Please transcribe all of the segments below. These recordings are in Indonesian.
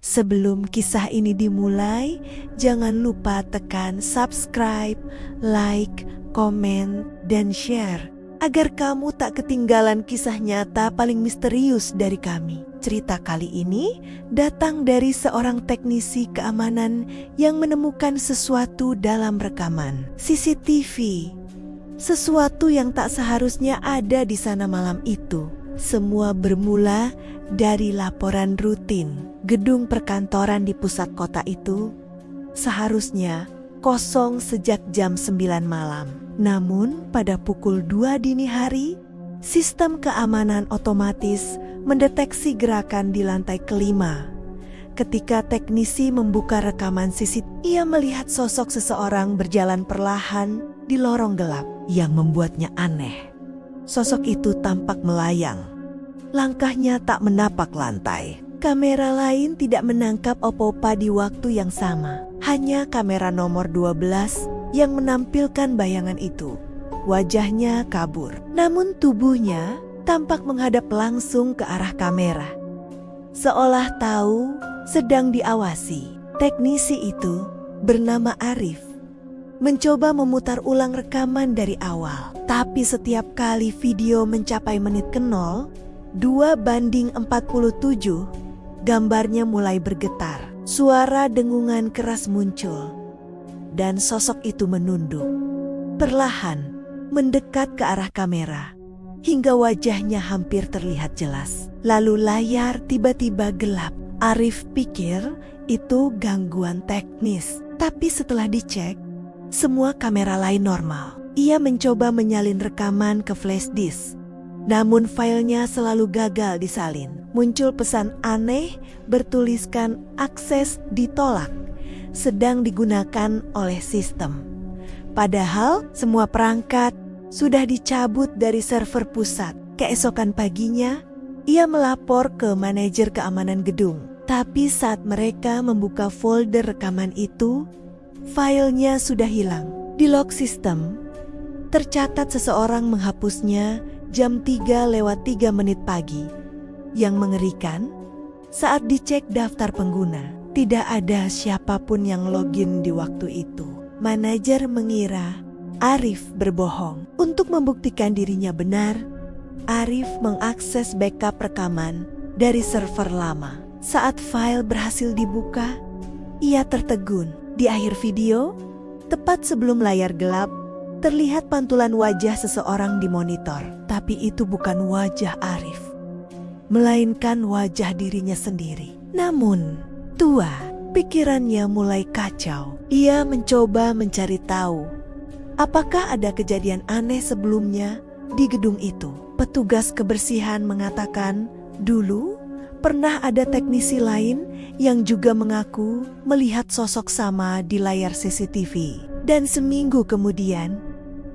Sebelum kisah ini dimulai, jangan lupa tekan subscribe, like, komen, dan share agar kamu tak ketinggalan kisah nyata paling misterius dari kami. Cerita kali ini datang dari seorang teknisi keamanan yang menemukan sesuatu dalam rekaman CCTV. Sesuatu yang tak seharusnya ada di sana malam itu. Semua bermula dari laporan rutin. Gedung perkantoran di pusat kota itu seharusnya kosong sejak jam 9 malam. Namun pada pukul 2 dini hari, sistem keamanan otomatis mendeteksi gerakan di lantai kelima. Ketika teknisi membuka rekaman CCTV, ia melihat sosok seseorang berjalan perlahan di lorong gelap yang membuatnya aneh. Sosok itu tampak melayang. Langkahnya tak menapak lantai. Kamera lain tidak menangkap Opopa di waktu yang sama. Hanya kamera nomor 12 yang menampilkan bayangan itu. Wajahnya kabur, namun tubuhnya tampak menghadap langsung ke arah kamera. Seolah tahu sedang diawasi. Teknisi itu bernama Arif. Mencoba memutar ulang rekaman dari awal. Tapi setiap kali video mencapai menit ke-0, 2:47, gambarnya mulai bergetar. Suara dengungan keras muncul. Dan sosok itu menunduk. Perlahan mendekat ke arah kamera. Hingga wajahnya hampir terlihat jelas. Lalu layar tiba-tiba gelap. Arif pikir itu gangguan teknis. Tapi setelah dicek, semua kamera lain normal. Ia mencoba menyalin rekaman ke flash disk. Namun filenya selalu gagal disalin. Muncul pesan aneh bertuliskan akses ditolak, sedang digunakan oleh sistem. Padahal semua perangkat sudah dicabut dari server pusat. Keesokan paginya, ia melapor ke manajer keamanan gedung. Tapi saat mereka membuka folder rekaman itu, filenya sudah hilang. Di log sistem, tercatat seseorang menghapusnya jam 3:03 pagi. Yang mengerikan, saat dicek daftar pengguna, tidak ada siapapun yang login di waktu itu. Manajer mengira Arif berbohong. Untuk membuktikan dirinya benar, Arif mengakses backup rekaman dari server lama. Saat file berhasil dibuka, ia tertegun. Di akhir video, tepat sebelum layar gelap, terlihat pantulan wajah seseorang di monitor. Tapi itu bukan wajah Arif, melainkan wajah dirinya sendiri. Namun, tua, pikirannya mulai kacau. Ia mencoba mencari tahu, apakah ada kejadian aneh sebelumnya di gedung itu. Petugas kebersihan mengatakan, dulu pernah ada teknisi lain yang juga mengaku melihat sosok sama di layar CCTV. Dan seminggu kemudian,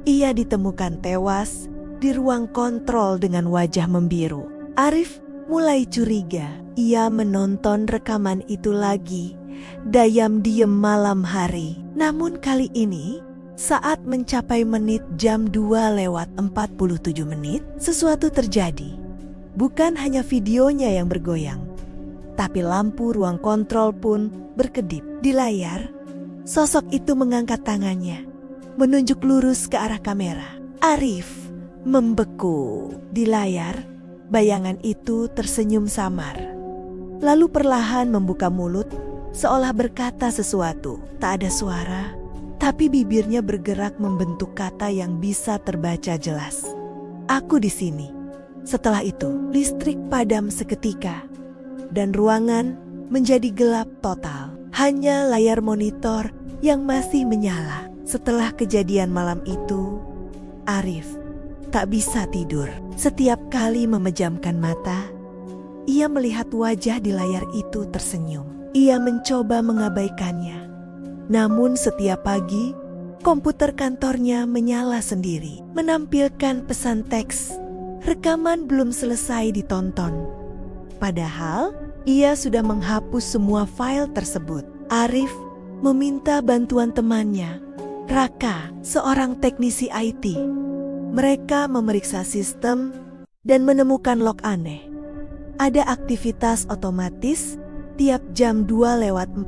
ia ditemukan tewas di ruang kontrol dengan wajah membiru. Arif mulai curiga. Ia menonton rekaman itu lagi, diam-diam malam hari. Namun kali ini, saat mencapai menit jam 2:47, sesuatu terjadi. Bukan hanya videonya yang bergoyang, tapi lampu ruang kontrol pun berkedip. Di layar, sosok itu mengangkat tangannya, menunjuk lurus ke arah kamera. Arif membeku. Di layar, bayangan itu tersenyum samar. Lalu perlahan membuka mulut, seolah berkata sesuatu. Tak ada suara, tapi bibirnya bergerak membentuk kata yang bisa terbaca jelas. Aku di sini. Setelah itu, listrik padam seketika, dan ruangan menjadi gelap total. Hanya layar monitor yang masih menyala. Setelah kejadian malam itu, Arif tak bisa tidur. Setiap kali memejamkan mata, ia melihat wajah di layar itu tersenyum. Ia mencoba mengabaikannya. Namun setiap pagi, komputer kantornya menyala sendiri, menampilkan pesan teks. Rekaman belum selesai ditonton. Padahal, ia sudah menghapus semua file tersebut. Arif meminta bantuan temannya, Raka, seorang teknisi IT. Mereka memeriksa sistem dan menemukan log aneh. Ada aktivitas otomatis setiap jam 2:47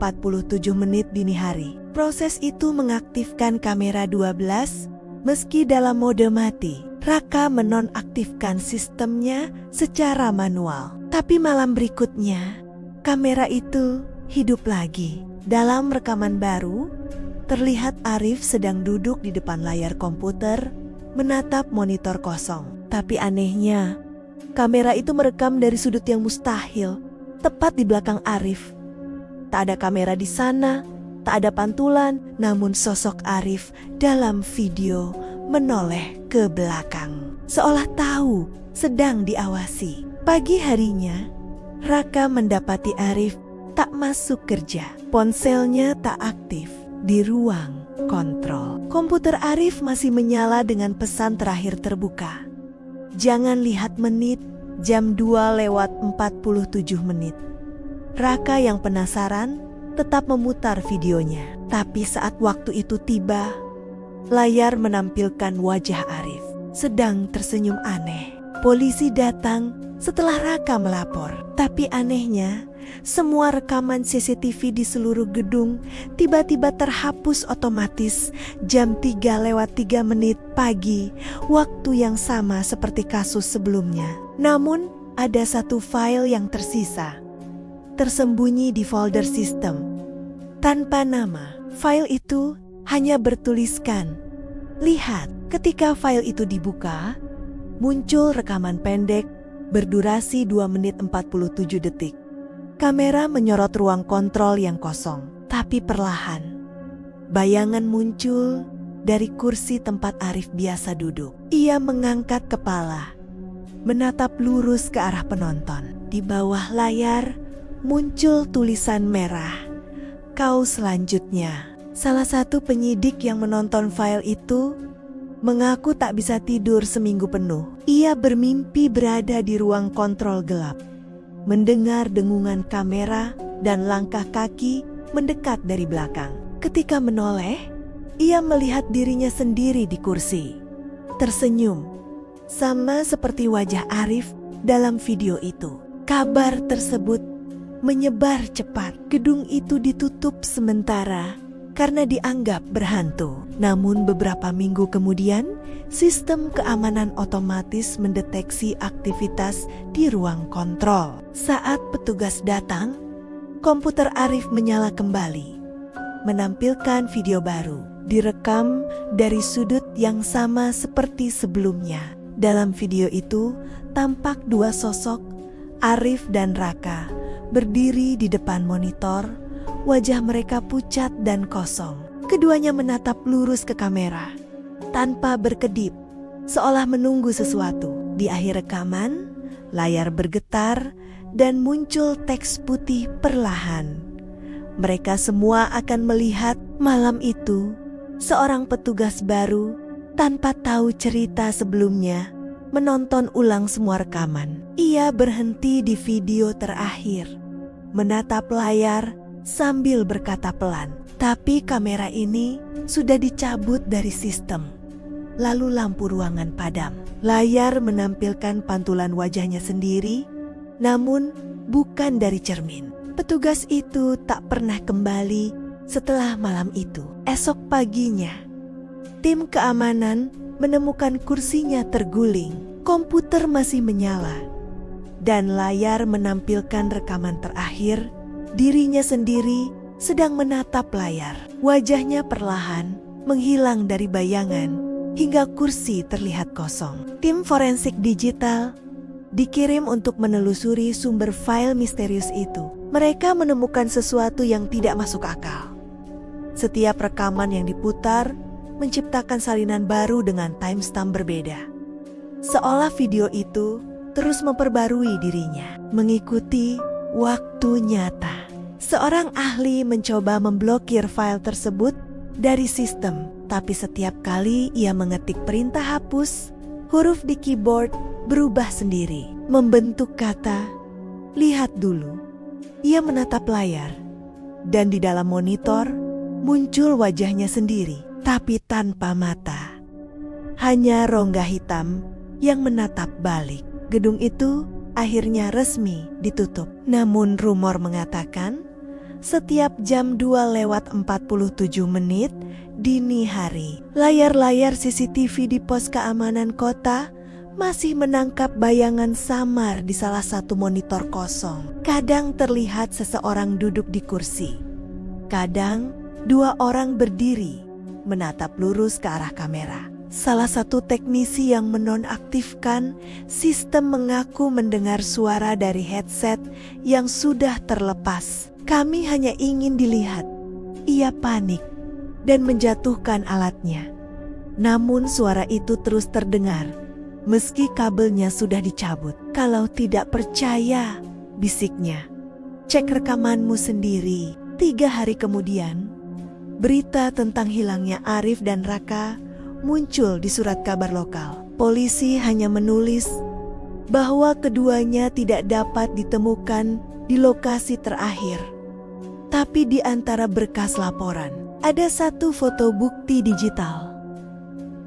dini hari. Proses itu mengaktifkan kamera 12 meski dalam mode mati. Raka menonaktifkan sistemnya secara manual. Tapi malam berikutnya, kamera itu hidup lagi. Dalam rekaman baru, terlihat Arif sedang duduk di depan layar komputer, menatap monitor kosong. Tapi anehnya, kamera itu merekam dari sudut yang mustahil, tepat di belakang Arif. Tak ada kamera di sana, tak ada pantulan, namun sosok Arif dalam video menoleh ke belakang, seolah tahu sedang diawasi. Pagi harinya, Raka mendapati Arif tak masuk kerja. Ponselnya tak aktif di ruang kontrol. Komputer Arif masih menyala dengan pesan terakhir terbuka. Jangan lihat menit, jam 2:47. Raka yang penasaran tetap memutar videonya. Tapi saat waktu itu tiba, layar menampilkan wajah Arif sedang tersenyum aneh. Polisi datang setelah Raka melapor. Tapi anehnya, semua rekaman CCTV di seluruh gedung tiba-tiba terhapus otomatis jam 3:03 pagi, waktu yang sama seperti kasus sebelumnya. Namun, ada satu file yang tersisa, tersembunyi di folder sistem. Tanpa nama, file itu hanya bertuliskan, "Lihat." Ketika file itu dibuka, muncul rekaman pendek berdurasi 2 menit 47 detik. Kamera menyorot ruang kontrol yang kosong, tapi perlahan bayangan muncul dari kursi tempat Arif biasa duduk. Ia mengangkat kepala, menatap lurus ke arah penonton. Di bawah layar muncul tulisan merah, "Kau selanjutnya." Salah satu penyidik yang menonton file itu mengaku tak bisa tidur seminggu penuh. Ia bermimpi berada di ruang kontrol gelap, mendengar dengungan kamera dan langkah kaki mendekat dari belakang. Ketika menoleh, ia melihat dirinya sendiri di kursi, tersenyum, sama seperti wajah Arif dalam video itu. Kabar tersebut menyebar cepat. Gedung itu ditutup sementara karena dianggap berhantu. Namun beberapa minggu kemudian, sistem keamanan otomatis mendeteksi aktivitas di ruang kontrol. Saat petugas datang, komputer Arif menyala kembali, menampilkan video baru, direkam dari sudut yang sama seperti sebelumnya. Dalam video itu, tampak dua sosok, Arif dan Raka, berdiri di depan monitor. Wajah mereka pucat dan kosong. Keduanya menatap lurus ke kamera, tanpa berkedip, seolah menunggu sesuatu. Di akhir rekaman, layar bergetar dan muncul teks putih perlahan. Mereka semua akan melihat malam itu, seorang petugas baru tanpa tahu cerita sebelumnya menonton ulang semua rekaman. Ia berhenti di video terakhir, menatap layar sambil berkata pelan, "Tapi kamera ini sudah dicabut dari sistem." Lalu lampu ruangan padam. Layar menampilkan pantulan wajahnya sendiri, namun bukan dari cermin. Petugas itu tak pernah kembali setelah malam itu. Esok paginya, tim keamanan menemukan kursinya terguling. Komputer masih menyala, dan layar menampilkan rekaman terakhir. Dirinya sendiri sedang menatap layar. Wajahnya perlahan menghilang dari bayangan hingga kursi terlihat kosong. Tim forensik digital dikirim untuk menelusuri sumber file misterius itu. Mereka menemukan sesuatu yang tidak masuk akal. Setiap rekaman yang diputar menciptakan salinan baru dengan timestamp berbeda. Seolah video itu terus memperbarui dirinya, mengikuti waktu nyata. Seorang ahli mencoba memblokir file tersebut dari sistem, tapi setiap kali ia mengetik perintah hapus, huruf di keyboard berubah sendiri, membentuk kata, "Lihat dulu." Ia menatap layar, dan di dalam monitor muncul wajahnya sendiri, tapi tanpa mata. Hanya rongga hitam yang menatap balik. Gedung itu akhirnya resmi ditutup. Namun rumor mengatakan setiap jam 2:47 dini hari, layar-layar CCTV di pos keamanan kota masih menangkap bayangan samar di salah satu monitor kosong. Kadang terlihat seseorang duduk di kursi, kadang 2 orang berdiri menatap lurus ke arah kamera. Salah satu teknisi yang menonaktifkan sistem mengaku mendengar suara dari headset yang sudah terlepas. Kami hanya ingin dilihat. Ia panik dan menjatuhkan alatnya. Namun suara itu terus terdengar meski kabelnya sudah dicabut. Kalau tidak percaya, bisiknya, cek rekamanmu sendiri. 3 hari kemudian, berita tentang hilangnya Arif dan Raka muncul di surat kabar lokal. Polisi hanya menulis bahwa keduanya tidak dapat ditemukan di lokasi terakhir. Tapi di antara berkas laporan, ada satu foto bukti digital.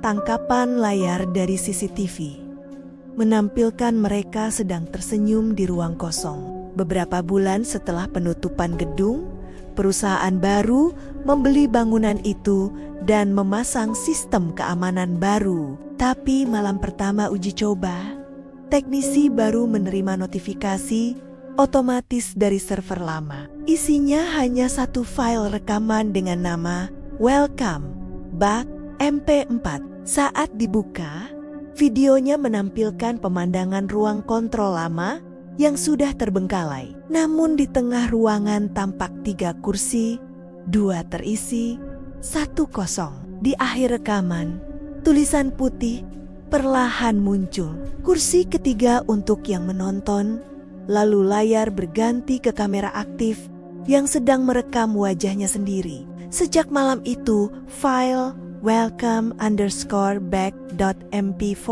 Tangkapan layar dari CCTV menampilkan mereka sedang tersenyum di ruang kosong. Beberapa bulan setelah penutupan gedung, perusahaan baru membeli bangunan itu dan memasang sistem keamanan baru. Tapi malam pertama uji coba, teknisi baru menerima notifikasi otomatis dari server lama. Isinya hanya satu file rekaman dengan nama Welcome Back MP4. Saat dibuka, videonya menampilkan pemandangan ruang kontrol lama yang sudah terbengkalai. Namun di tengah ruangan tampak 3 kursi, 2 terisi, 1 kosong. Di akhir rekaman, tulisan putih perlahan muncul. Kursi ketiga untuk yang menonton, lalu layar berganti ke kamera aktif yang sedang merekam wajahnya sendiri. Sejak malam itu, file welcome_back.mp4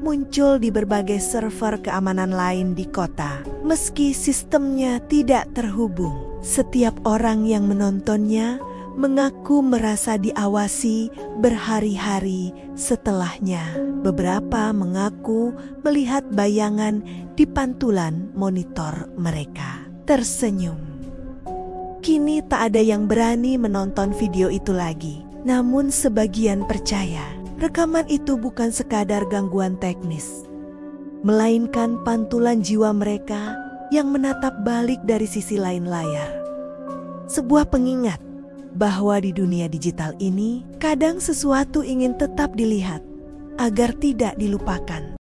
muncul di berbagai server keamanan lain di kota. Meski sistemnya tidak terhubung, setiap orang yang menontonnya mengaku merasa diawasi berhari-hari setelahnya. Beberapa mengaku melihat bayangan di pantulan monitor mereka. Tersenyum. Kini tak ada yang berani menonton video itu lagi. Namun sebagian percaya rekaman itu bukan sekadar gangguan teknis, melainkan pantulan jiwa mereka yang menatap balik dari sisi lain layar. Sebuah pengingat bahwa di dunia digital ini kadang sesuatu ingin tetap dilihat agar tidak dilupakan.